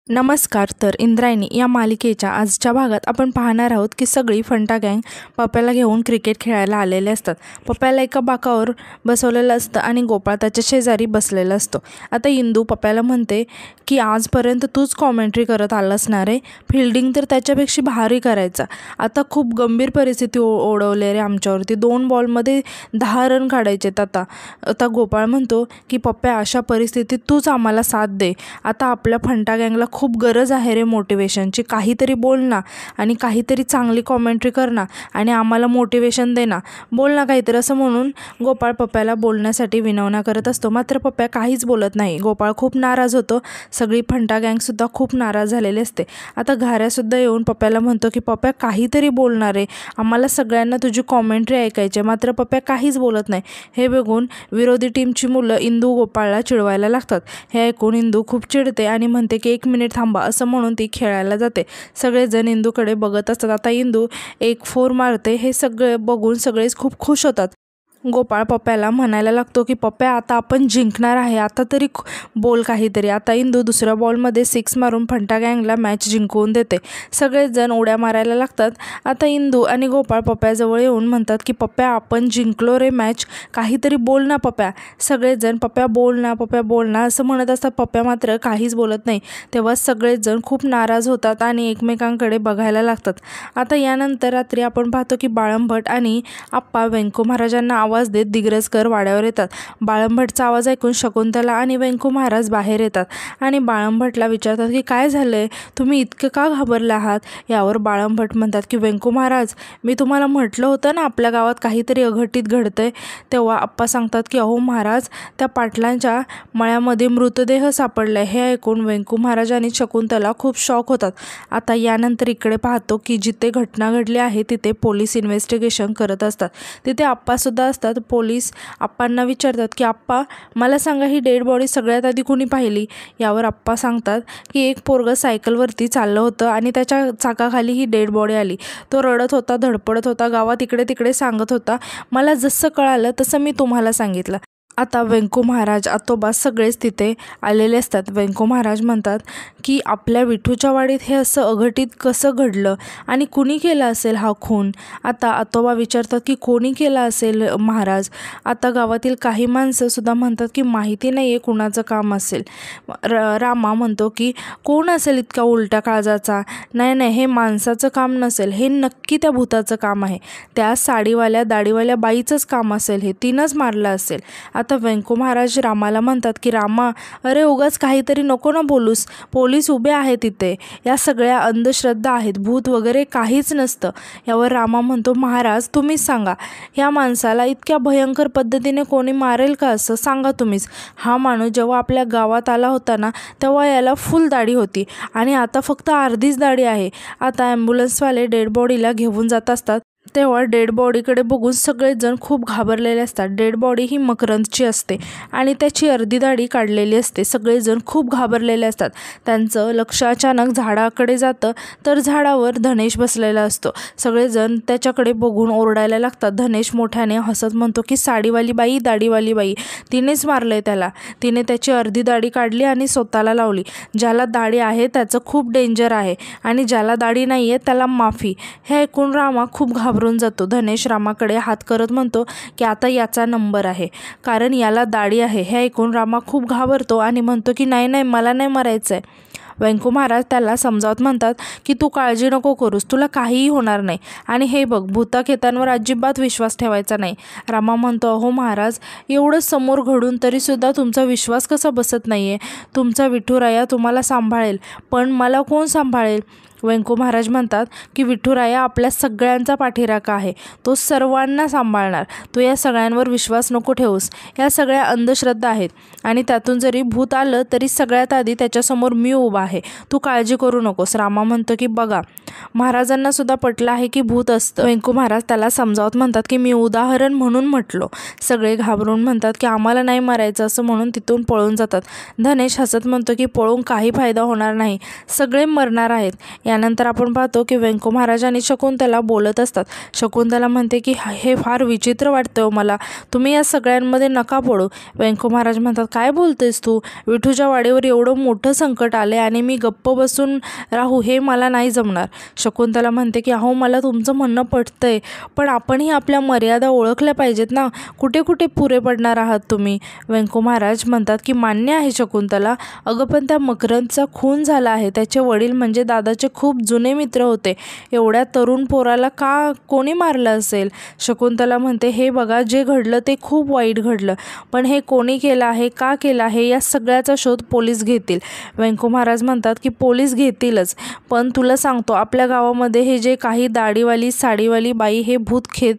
नमस्कार. तर इंद्रायणी या मालिकेच्या आजच्या भागात आपण पाहणार आहोत की सगळी फंटा गँग पप्प्याला घेऊन क्रिकेट खेळायला आलेले असतात. पप्प्याला एका बाकावर बसवलेलं असतं आणि गोपाळ त्याच्या शेजारी बसलेला असतो. आता इंदू पप्प्याला म्हणते की आजपर्यंत तूच कॉमेंट्री करत आला असणार आहे, फिल्डिंग तर त्याच्यापेक्षा भारी करायचा. आता खूप गंभीर परिस्थिती ओढवली रे आमच्यावरती, 2 बॉलमध्ये 10 रन काढायचे. आता गोपाळ म्हणतो की पप्प्या, अशा परिस्थितीत तूच आम्हाला साथ दे. आता आपल्या फंटा गँगला खूप गरज आहे रे मोटिवेशनची. काहीतरी बोल ना आणि काहीतरी चांगली कॉमेंट्री कर ना आणि आम्हाला मोटिवेशन दे ना, बोल ना काहीतरी, असं म्हणून गोपाळ पप्प्याला बोलण्यासाठी विनवण्या करत असतो. मात्र पप्प्या काहीच बोलत नाही. गोपाळ खूप नाराज होतो. सगळी फंटा गँगसुद्धा खूप नाराज झालेली असते. आता घाऱ्यासुद्धा येऊन पप्प्याला म्हणतो की पप्प्या काहीतरी बोलणार आहे, आम्हाला सगळ्यांना तुझी कॉमेंट्री ऐकायची. मात्र पप्प्या काहीच बोलत नाही. हे बघून विरोधी टीमची मुलं इंदू गोपाळला चिडवायला लागतात. हे ऐकून इंदू खूप चिडते आणि म्हणते की 1 मिनिट थांबा, असं म्हणून ती खेळायला जाते. सगळेजण इंदूकडे बघत असतात. आता इंदू एक 4 मारते. हे सगळे बघून सगळेच खूप खुश होतात. गोपाळ पप्प्याला म्हणायला लागतो की पप्प्या, आता आपण जिंकणार आहे, आता तरी बोल काहीतरी. आता इंदू दुसऱ्या बॉलमध्ये 6 मारून फंटा गँगला मॅच जिंकवून देते. सगळेजण उड्या मारायला लागतात. आता इंदू आणि गोपाळ पप्प्याजवळ येऊन म्हणतात की पप्प्या, आपण जिंकलो रे मॅच, काहीतरी बोल ना पप्प्या. सगळेजण पप्प्या बोल ना, पप्प्या बोल ना असं म्हणत असतात. पप्प्या मात्र काहीच बोलत नाही. तेव्हा सगळेजण खूप नाराज होतात आणि एकमेकांकडे बघायला लागतात. आता यानंतर रात्री आपण पाहतो की बाळंभट आणि आप्पा व्यंकू महाराजांना आवाज देत दिग्रसकर वाड्यावर येतात. बाळंभटचा आवाज ऐकून शकुंतला आणि व्यंकू महाराज बाहेर येतात आणि बाळंभटला विचारतात की काय झालंय, तुम्ही इतके का घाबरले आहात. यावर बाळंभट म्हणतात की व्यंकू महाराज, मी तुम्हाला म्हटलं होतं ना आपल्या गावात काहीतरी अघटित घडतंय. तेव्हा आप्पा सांगतात की अहो महाराज, त्या पाटलांच्या मळ्यामध्ये मृतदेह सापडलाय. हे ऐकून व्यंकू महाराज आणि शकुंतला खूप शॉक होतात. आता यानंतर इकडे पाहतो की जिथे घटना घडली आहे तिथे पोलीस इन्व्हेस्टिगेशन करत असतात. तिथे आप्पासुद्धा असतात. पोलीस आप्पांना विचारतात की आप्पा, मला सांगा, ही डेड बॉडी सगळ्यात आधी कोणी पाहिली. यावर आप्पा सांगतात की एक पोरगं सायकलवरती चाललं होतं आणि त्याच्या चाकाखाली ही डेड बॉडी आली. तो रडत होता, धडपडत होता, गावात इकडे तिकडे सांगत होता. मला जसं कळालं तसं मी तुम्हाला सांगितलं. आता व्यंकू महाराज, आतोबा सगळेच तिथे आलेले असतात. व्यंकू महाराज म्हणतात की आपल्या विठूच्या वाडीत हे असं अघटित कसं घडलं आणि कुणी केलं असेल हा खून. आता आतोबा विचारतात की कोणी केला असेल महाराज. आता गावातील काही माणसंसुद्धा म्हणतात की माहिती नाही आहे कुणाचं काम असेल. रामा म्हणतो की कोण असेल इतका उलट्या काळजाचा. नाही, हे माणसाचं काम नसेल, हे नक्की त्या भूताचं काम आहे. त्या साडीवाल्या दाढीवाल्या बाईचंच काम असेल, हे तिनंच मारलं असेल. आता व्यंकू महाराज रामाला म्हणतात की रामा, अरे उगाच काहीतरी नको ना बोलूस, पोलीस उभे आहेत तिथे, या सगळ्या अंधश्रद्धा आहेत, भूत वगैरे काहीच नसतं. यावर रामा म्हणतो महाराज तुम्हीच सांगा, ह्या माणसाला इतक्या भयंकर पद्धतीने कोणी मारेल का, असं सांगा तुम्हीच. हा माणूस जेव्हा आपल्या गावात आला होता ना तेव्हा याला फुल दाढी होती आणि आता फक्त अर्धीच दाढी आहे. आता ॲम्ब्युलन्सवाले डेड बॉडीला घेऊन जात असतात. तेव्हा डेड बॉडीकडे बघून सगळेजण खूप घाबरलेले असतात. डेड बॉडी ही मकरंदची असते आणि त्याची अर्धी दाढी काढलेली असते. सगळेजण खूप घाबरलेले असतात. त्यांचं लक्ष अचानक झाडाकडे जातं तर झाडावर धनेश बसलेला असतो. सगळेजण त्याच्याकडे बघून ओरडायला लागतात. धनेश मोठ्याने हसत म्हणतो की साडीवाली बाई, दाढीवाली बाई, तिनेच मारलंय त्याला. तिने त्याची अर्धी दाढी काढली आणि स्वतःला लावली. ज्याला दाढी आहे त्याचं खूप डेंजर आहे आणि ज्याला दाढी नाही आहे त्याला माफी. हे ऐकून रामा खूप घाबरून जातो. धनेश रामाकडे हात करत म्हणतो की आता याचा नंबर आहे, कारण याला दाढी आहे. हे ऐकून रामा खूप घाबरतो आणि म्हणतो की नाही, मला नाही मरायचं आहे. व्यंकू महाराज त्याला समजावत म्हणतात की तू काळजी नको करूस, तुला काहीही होणार नाही आणि हे बघ, भूताखेतांवर अजिबात विश्वास ठेवायचा नाही. रामा म्हणतो अहो महाराज, एवढं समोर घडून तरीसुद्धा तुमचा विश्वास कसा बसत नाही आहे. तुमचा विठुराया तुम्हाला सांभाळेल, पण मला कोण सांभाळेल. व्यंकू महाराज म्हणतात की विठुराया आपल्या सगळ्यांचा पाठीराखा आहे, तो सर्वांना सांभाळणार. तू या सगळ्यांवर विश्वास नको ठेवूस. या सगळ्या अंधश्रद्धा आहेत आणि त्यातून जरी भूत आलं तरी सगळ्यात आधी त्याच्यासमोर मी उभा आहे, तू काळजी करू नकोस. रामा म्हणतो की बघा, महाराजांना सुद्धा पटलं आहे की भूत असतं. वेंकू महाराज त्याला समजावत म्हणतात की मी उदाहरण म्हणून म्हटलो. सगळे घाबरून म्हणतात की आम्हाला नाही मरायचं असं म्हणून तिथून पळून जातात. धनेश हसत म्हणतो की पळून काही फायदा होणार नाही, सगळे मरणार आहेत. यानंतर आपण पाहतो की वेंकू महाराज आणि शकुंतला बोलत असतात. शकुंतला म्हणते की हे फार विचित्र वाटतं मला, तुम्ही या सगळ्यांमध्ये नका पडू. वेंकू महाराज म्हणतात काय बोलतेस तू, विठूच्या वाडीवर एवढं मोठं संकट आले आणि मी गप्प बसून राहू हे मला नाही जमणार. शकुंतला म्हणते की अहो मला तुमचं म्हणणं पटतंय, पण आपणही आपल्या मर्यादा ओळखल्या पाहिजेत ना, कुठे कुठे पुरे पडणार आहात तुम्ही. वेंकू महाराज म्हणतात की मान्य आहे शकुंतला, अगं पण त्या मकरंदचा खून झाला आहे. त्याचे वडील म्हणजे दादाचे खूप जुने मित्र होते. एवढ्या तरुण पोराला का कोणी मारलं असेल. शकुंतला म्हणते हे बघा, जे घडलं ते खूप वाईट घडलं, पण हे कोणी केलं आहे, का केलं आहे, या सगळ्याचा शोध पोलीस घेतील. वेंकू महाराज म्हणतात की पोलीस घेतीलच, पण तुला सांगतो आपल्या गावामध्ये हे जे काही दाढीवाली साडीवाली बाई हे भूत खेत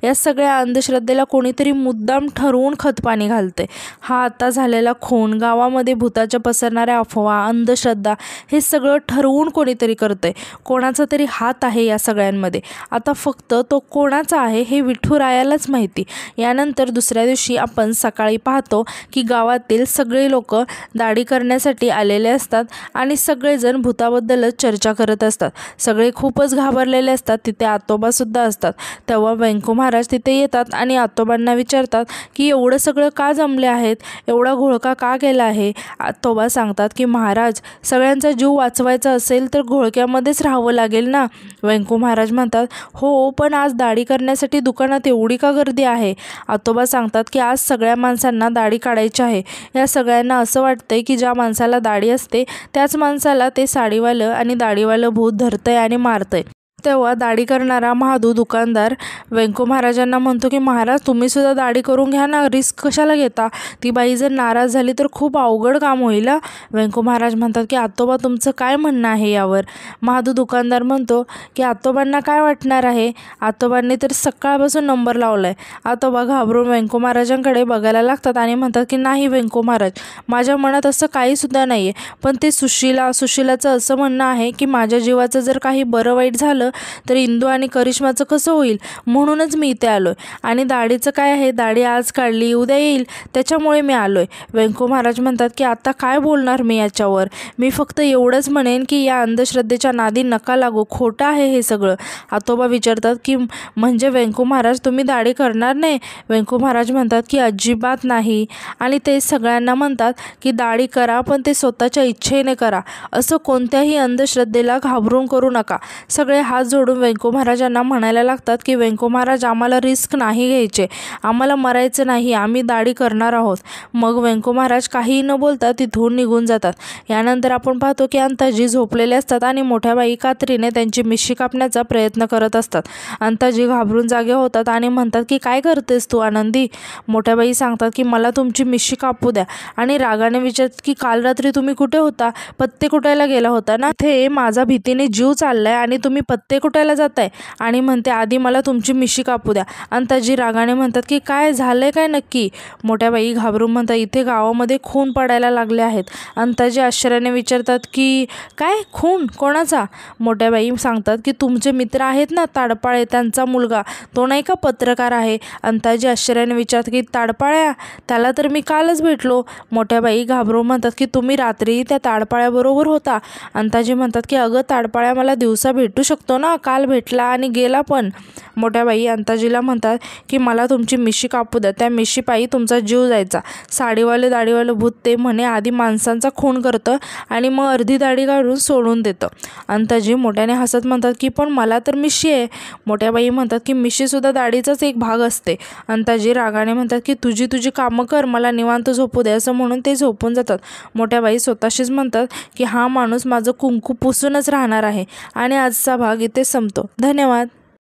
या सगळ्या अंधश्रद्धेला कोणीतरी मुद्दाम ठरवून खतपाणी घालते. हा आता झालेला खून, गावामध्ये भूताच्या पसरणाऱ्या अफवा, अंधश्रद्धा हे सगळं ठरवून कोणीतरी करतंय. कोणाचा तरी हात आहे या सगळ्यांमध्ये. आता फक्त तो कोणाचा आहे हे विठुरायालाच माहिती. यानंतर दुसऱ्या दिवशी आपण सकाळी पाहतो की गावातील सगळे लोक दाढी करण्यासाठी आलेले असतात आणि सगळेजण भूताबद्दलच चर्चा करत असतात. सगळे खूपच घाबरलेले असतात. तिथे आतोबासुद्धा असतात. तेव्हा वेंकू महाराज तिथे येतात आणि आतोबांना विचारतात की एवढं सगळं का जमले आहेत, एवढा घोळका का केला आहे. आतोबा सांगतात की महाराज, सगळ्यांचा जीव वाचवायचा असेल तर घोळक्यामध्येच राहावं लागेल ना. वेंकू महाराज म्हणतात हो, पण आज दाढी करण्यासाठी दुकानात एवढी का गर्दी आहे. आतोबा सांगतात की आज सगळ्या माणसांना दाढी काढायची आहे. या सगळ्यांना असं वाटतंय की ज्या माणसाला दाढी असते त्याच माणसाला ते साडीवालं आणि दाढीवालं भूत धरतंय आणि मारतंय. तेव्हा दाढी करणारा महादू दुकानदार वेंकू महाराजांना म्हणतो की महाराज तुम्ही सुद्धा दाढी करून घ्या ना, रिस्क कशाला घेता, ती बाई जर नाराज झाली तर खूप अवघड काम होईल. वेंकू महाराज म्हणतात की आतोबा तुमचं काय म्हणणं आहे यावर. महादू दुकानदार म्हणतो की आतोबांना काय वाटणार आहे, आतोबांनी तर सकाळपासून नंबर लावलाय. आतोबा घाबरून वेंकू महाराजांकडे बघायला लागतात आणि म्हणतात की नाही वेंकू महाराज, माझ्या मनात असं काहीसुद्धा नाही आहे, पण ते सुशिलाचं असं म्हणणं आहे की माझ्या जीवाचं जर काही बरं वाईट झालं तर इंदू आणि करिश्माचं कसं होईल, म्हणूनच मी इथे आलोय. आणि दाढीचं काय आहे, दाढी आज काढली उद्या येईल, त्याच्यामुळे मी आलोय. वेंकू महाराज म्हणतात की आता काय बोलणार मी याच्यावर, मी फक्त एवढंच म्हणेन की या अंधश्रद्धेच्या नादी नका लागू, खोटं आहे हे सगळं. आतोबा विचारतात की म्हणजे वेंकू महाराज तुम्ही दाढी करणार नाही. वेंकू महाराज म्हणतात की अजिबात नाही. आणि ते सगळ्यांना म्हणतात की दाढी करा, पण ते स्वतःच्या इच्छेने करा, असं कोणत्याही अंधश्रद्धेला घाबरून करू नका. सगळे हात जोडून वेंकू महाराजांना म्हणायला लागतात की वेंकू महाराज आम्हाला रिस्क नाही घ्यायचे, आम्हाला मरायचं नाही, आम्ही दाढी करणार आहोत. मग वेंकू महाराज काहीही न बोलता तिथून निघून जातात. यानंतर आपण पाहतो की अंताजी झोपलेले असतात आणि मोठ्या बाई कात्रीने त्यांची मिशी कापण्याचा प्रयत्न करत असतात. अंताजी घाबरून जागे होतात आणि म्हणतात की काय करतेस तू आनंदी. मोठ्या बाई सांगतात की मला तुमची मिशी कापू द्या आणि रागाने विचारतात की काल रात्री तुम्ही कुठे होता, पत्ते कुटायला गेला होता ना, ते माझा भीतीने जीव चाललाय आणि तुम्ही पत्ते कुटायला जाताय. आणि म्हणते आधी मला तुमची मिशी कापू द्या. अंताजी रागाने म्हणतात की काय झालंय काय नक्की. मोठ्या बाई घाबरून म्हणतात इथे गावामध्ये खून पडायला लागले आहेत. अंताजी आश्चर्याने विचारतात की काय खून, कोणाचा. मोठ्या बाई सांगतात की तुमचे मित्र आहेत ना ताडपाळे, त्यांचा मुलगा, तो नाही का पत्रकार आहे. अंताजी आश्चर्याने विचारतात की ताडपाळ्या, त्याला तर मी कालच भेटलो. मोठ्या बाई घाबरून म्हणतात की तुम्ही रात्री त्या ताडपाळ्याबरोबर होता. अंताजी म्हणतात की अगं ताडपाळ्या मला दिवसा भेटू शकतो ना, काल भेटला आणि गेला पण. मोठ्या बाई अंताजीला म्हणतात की मला तुमची मिशी कापू द्या, त्या मिशीपायी तुमचा जीव जायचा. साडीवाले दाढीवाले भूत ते म्हणे आधी माणसांचा खून करतं आणि मग अर्धी दाढी काढून सोडून देतं. अंताजी मोठ्याने हसत म्हणतात की पण मला तर मिशी आहे. मोठ्या बाई म्हणतात की मिशीसुद्धा दाढीचाच एक भाग असते. अंताजी रागाने म्हणतात की तुझी कामं कर, मला निवांत झोपू दे, असं म्हणून ते झोपून जातात. मोठ्या बाई स्वतःशीच म्हणतात की हा माणूस माझं कुंकू पुसूनच राहणार आहे. आणि आजचा भाग इथे संपतो. धन्यवाद.